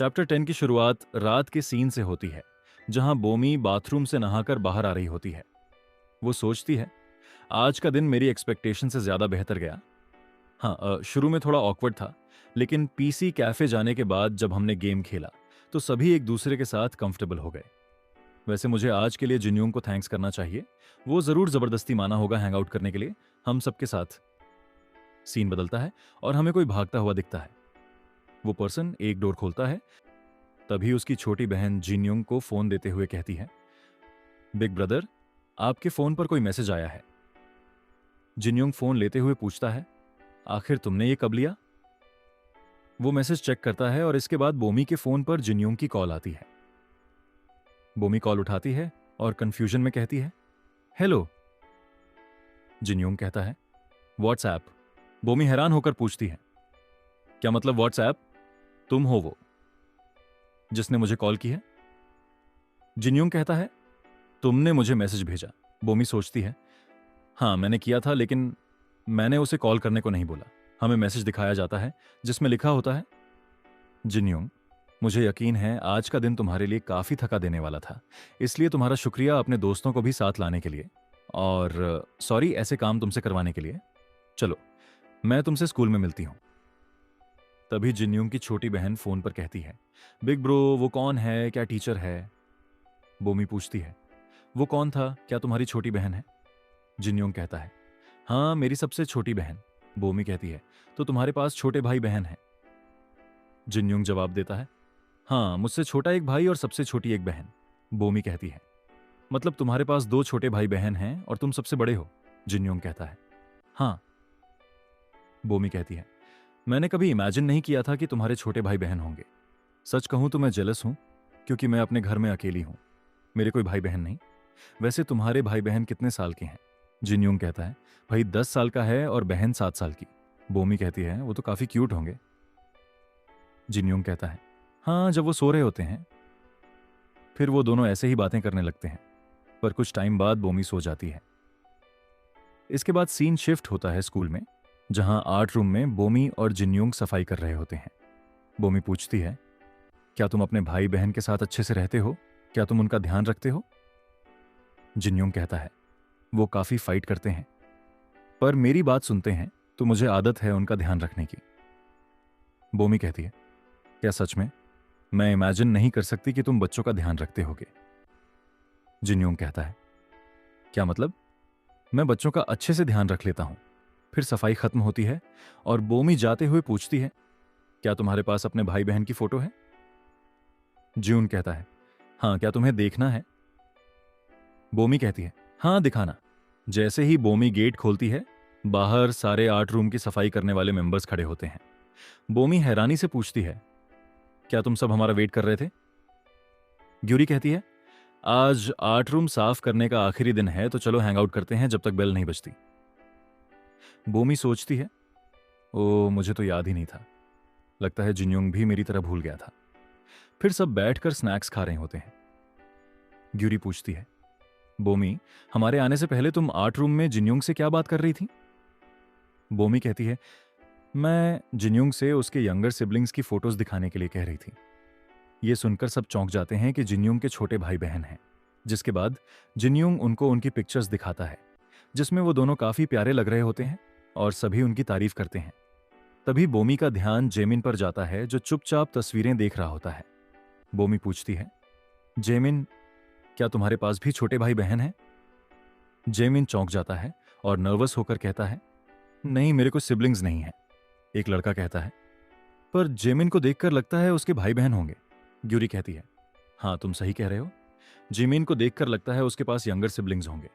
Chapter 10 की शुरुआत रात के सीन से होती है, जहां बोमी बाथरूम से नहाकर बाहर आ रही होती है। वो सोचती है, आज का दिन मेरी एक्सपेक्टेशन से ज्यादा बेहतर गया। हाँ, शुरू में थोड़ा ऑकवर्ड था, लेकिन पीसी कैफे जाने के बाद जब हमने गेम खेला तो सभी एक दूसरे के साथ कंफर्टेबल हो गए। वैसे मुझे आज के लिए जिन्यूंग को थैंक्स करना चाहिए। वो जरूर जबरदस्ती माना होगा हैंग आउट करने के लिए हम सबके साथ। सीन बदलता है और हमें कोई भागता हुआ दिखता है। वो पर्सन एक डोर खोलता है, तभी उसकी छोटी बहन जिन्यूंग को फोन देते हुए कहती है, बिग ब्रदर, आपके फोन पर कोई मैसेज आया है। जिन्योंग फोन लेते हुए पूछता है, आखिर तुमने ये कब लिया? वो मैसेज चेक करता है और इसके बाद बोमी के फोन पर जिन्योंग की कॉल आती है। बोमी कॉल उठाती है और कंफ्यूजन में कहती है, हेलो। जिन्योंग कहता है, व्हाट्सएप। बोमी हैरान होकर पूछती है, क्या मतलब व्हाट्सएप? तुम हो वो जिसने मुझे कॉल की है? जिन्योंग कहता है, तुमने मुझे मैसेज भेजा। बोमी सोचती है, हाँ मैंने किया था, लेकिन मैंने उसे कॉल करने को नहीं बोला। हमें मैसेज दिखाया जाता है जिसमें लिखा होता है, जिन्योंग, मुझे यकीन है आज का दिन तुम्हारे लिए काफी थका देने वाला था, इसलिए तुम्हारा शुक्रिया अपने दोस्तों को भी साथ लाने के लिए, और सॉरी ऐसे काम तुमसे करवाने के लिए। चलो, मैं तुमसे स्कूल में मिलती हूं। तभी जिन्योंग की छोटी बहन फोन पर कहती है, बिग ब्रो, वो कौन है? क्या टीचर है? बोमी पूछती है, वो कौन था? क्या तुम्हारी छोटी बहन है? जिन्योंग कहता है, हाँ मेरी सबसे छोटी बहन। बोमी कहती है, तो तुम्हारे पास छोटे भाई बहन हैं? जिन्योंग जवाब देता है, हाँ मुझसे छोटा एक भाई और सबसे छोटी एक बहन। बोमी कहती है, मतलब तुम्हारे पास दो छोटे भाई बहन हैं और तुम सबसे बड़े हो? जिन्योंग कहता है, हाँ। बोमी कहती है, मैंने कभी इमेजिन नहीं किया था कि तुम्हारे छोटे भाई बहन होंगे। सच कहूं तो मैं जेलस हूं, क्योंकि मैं अपने घर में अकेली हूं। मेरे कोई भाई बहन नहीं। वैसे तुम्हारे भाई बहन कितने साल के हैं? जिन्योंग कहता है, भाई 10 साल का है और बहन 7 साल की। बोमी कहती है, वो तो काफी क्यूट होंगे। जिन्योंग कहता है, हाँ जब वो सो रहे होते हैं। फिर वो दोनों ऐसे ही बातें करने लगते हैं, पर कुछ टाइम बाद बोमी सो जाती है। इसके बाद सीन शिफ्ट होता है स्कूल में, जहां आर्ट रूम में बोमी और जिन्योंग सफाई कर रहे होते हैं। बोमी पूछती है, क्या तुम अपने भाई बहन के साथ अच्छे से रहते हो? क्या तुम उनका ध्यान रखते हो? जिन्योंग कहता है, वो काफी फाइट करते हैं, पर मेरी बात सुनते हैं, तो मुझे आदत है उनका ध्यान रखने की। बोमी कहती है, क्या सच में? मैं इमेजिन नहीं कर सकती कि तुम बच्चों का ध्यान रखते होगे। जिन्योंग कहता है, क्या मतलब? मैं बच्चों का अच्छे से ध्यान रख लेता हूं। फिर सफाई खत्म होती है और बोमी जाते हुए पूछती है, क्या तुम्हारे पास अपने भाई बहन की फोटो है? ज्यून कहता है, हाँ, क्या तुम्हें देखना है? बोमी कहती है, हाँ दिखाना। जैसे ही बोमी गेट खोलती है, बाहर सारे आर्ट रूम की सफाई करने वाले मेंबर्स खड़े होते हैं। बोमी हैरानी से पूछती है, क्या तुम सब हमारा वेट कर रहे थे? ग्यूरी कहती है, आज आर्ट रूम साफ करने का आखिरी दिन है, तो चलो हैंग आउट करते हैं जब तक बेल नहीं बजती। बोमी सोचती है, ओ मुझे तो याद ही नहीं था। लगता है जिन्योंग भी मेरी तरह भूल गया था। फिर सब बैठकर स्नैक्स खा रहे होते हैं। ग्यूरी पूछती है, बोमी, हमारे आने से पहले तुम आर्ट रूम में जिन्योंग से क्या बात कर रही थी? बोमी कहती है, मैं जिन्योंग से उसके यंगर सिबलिंग्स की फोटोज दिखाने के लिए कह रही थी। ये सुनकर सब चौंक जाते हैं कि जिन्योंग के छोटे भाई बहन हैं। जिसके बाद जिन्योंग उनको उनकी पिक्चर्स दिखाता है, जिसमें वो दोनों काफी प्यारे लग रहे होते हैं और सभी उनकी तारीफ करते हैं। तभी बोमी का ध्यान जेमिन पर जाता है, जो चुपचाप तस्वीरें देख रहा होता है। बोमी पूछती है, जेमिन, क्या तुम्हारे पास भी छोटे भाई बहन हैं? जेमिन चौंक जाता है और नर्वस होकर कहता है, नहीं मेरे को सिबलिंग्स नहीं है। एक लड़का कहता है, पर जेमिन को देखकर लगता है उसके भाई बहन होंगे। ग्यूरी कहती है, हाँ तुम सही कह रहे हो, जिमिन को देखकर लगता है उसके पास यंगर सिबलिंग्स होंगे।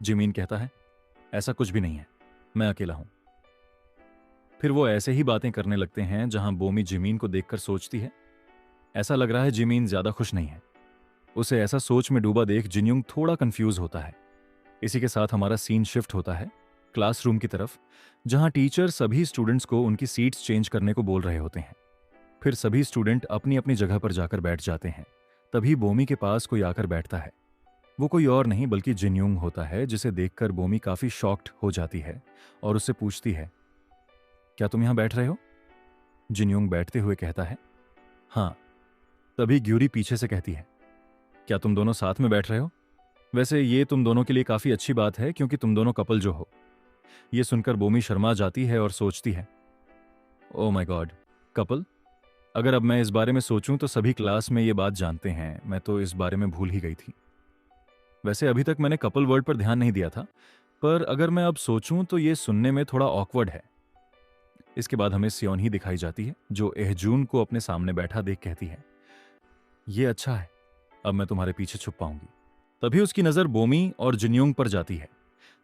जिमिन कहता है, ऐसा कुछ भी नहीं है, मैं अकेला हूं। फिर वो ऐसे ही बातें करने लगते हैं, जहां बोमी जिमीन को देखकर सोचती है, ऐसा लग रहा है जिमीन ज्यादा खुश नहीं है। उसे ऐसा सोच में डूबा देख जिन्योंग थोड़ा कंफ्यूज होता है। इसी के साथ हमारा सीन शिफ्ट होता है क्लासरूम की तरफ, जहां टीचर सभी स्टूडेंट्स को उनकी सीट्स चेंज करने को बोल रहे होते हैं। फिर सभी स्टूडेंट अपनी अपनी जगह पर जाकर बैठ जाते हैं। तभी बोमी के पास कोई आकर बैठता है। वो कोई और नहीं बल्कि जिन्योंग होता है, जिसे देखकर बोमी काफी शॉक्ड हो जाती है और उससे पूछती है, क्या तुम यहां बैठ रहे हो? जिन्योंग बैठते हुए कहता है, हाँ। तभी ग्यूरी पीछे से कहती है, क्या तुम दोनों साथ में बैठ रहे हो? वैसे ये तुम दोनों के लिए काफी अच्छी बात है क्योंकि तुम दोनों कपल जो हो। ये सुनकर बोमी शर्मा जाती है और सोचती है, ओ माय गॉड, कपल? अगर अब मैं इस बारे में सोचूं तो सभी क्लास में ये बात जानते हैं, मैं तो इस बारे में भूल ही गई थी। वैसे अभी तक मैंने कपल वर्ड पर ध्यान नहीं दिया था, पर अगर मैं अब सोचूं तो ये सुनने में थोड़ा ऑकवर्ड है। इसके बाद हमें सियोन दिखाई जाती है जो एहजून को अपने सामने बैठा देख कहती है, ये अच्छा है, अब मैं तुम्हारे पीछे छुप पाऊंगी। तभी उसकी नजर बोमी और जिन्योंग पर जाती है,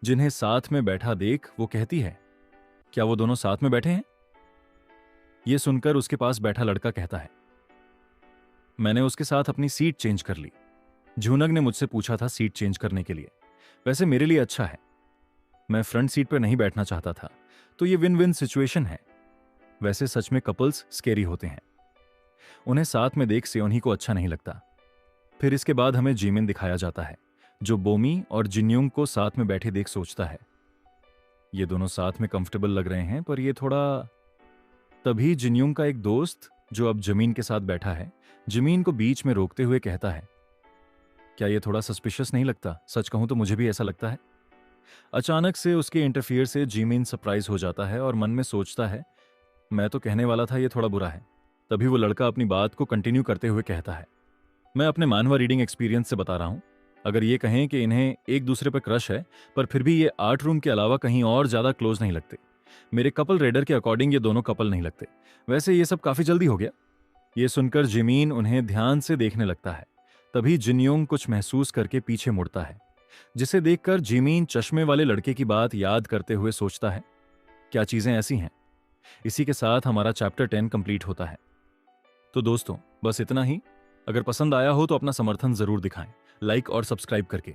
जिन्हें साथ में बैठा देख वो कहती है, क्या वो दोनों साथ में बैठे हैं? ये सुनकर उसके पास बैठा लड़का कहता है, मैंने उसके साथ अपनी सीट चेंज कर ली। झूनग ने मुझसे पूछा था सीट चेंज करने के लिए। वैसे मेरे लिए अच्छा है, मैं फ्रंट सीट पर नहीं बैठना चाहता था, तो ये विन विन सिचुएशन है। वैसे सच में कपल्स स्केरी होते हैं, उन्हें साथ में देख सियोनी को अच्छा नहीं लगता। फिर इसके बाद हमें जीमिन दिखाया जाता है जो बोमी और जिन्योंग को साथ में बैठे देख सोचता है, ये दोनों साथ में कंफर्टेबल लग रहे हैं पर ये थोड़ा। तभी जिन्योंग का एक दोस्त जो अब जमीन के साथ बैठा है, जमीन को बीच में रोकते हुए कहता है, क्या ये थोड़ा सस्पिशियस नहीं लगता? सच कहूं तो मुझे भी ऐसा लगता है। अचानक से उसके इंटरफियर से जीमिन सरप्राइज हो जाता है और मन में सोचता है, मैं तो कहने वाला था ये थोड़ा बुरा है। तभी वो लड़का अपनी बात को कंटिन्यू करते हुए कहता है, मैं अपने मानवा रीडिंग एक्सपीरियंस से बता रहा हूं, अगर ये कहें कि इन्हें एक दूसरे पर क्रश है, पर फिर भी ये आर्ट रूम के अलावा कहीं और ज्यादा क्लोज नहीं लगते। मेरे कपल रेडर के अकॉर्डिंग ये दोनों कपल नहीं लगते। वैसे ये सब काफी जल्दी हो गया। ये सुनकर जिमीन उन्हें ध्यान से देखने लगता है। तभी जिन्योंग कुछ महसूस करके पीछे मुड़ता है, जिसे देखकर जिमीन चश्मे वाले लड़के की बात याद करते हुए सोचता है, क्या चीजें ऐसी हैं। इसी के साथ हमारा चैप्टर 10 कंप्लीट होता है। तो दोस्तों बस इतना ही। अगर पसंद आया हो तो अपना समर्थन जरूर दिखाएं, लाइक और सब्सक्राइब करके।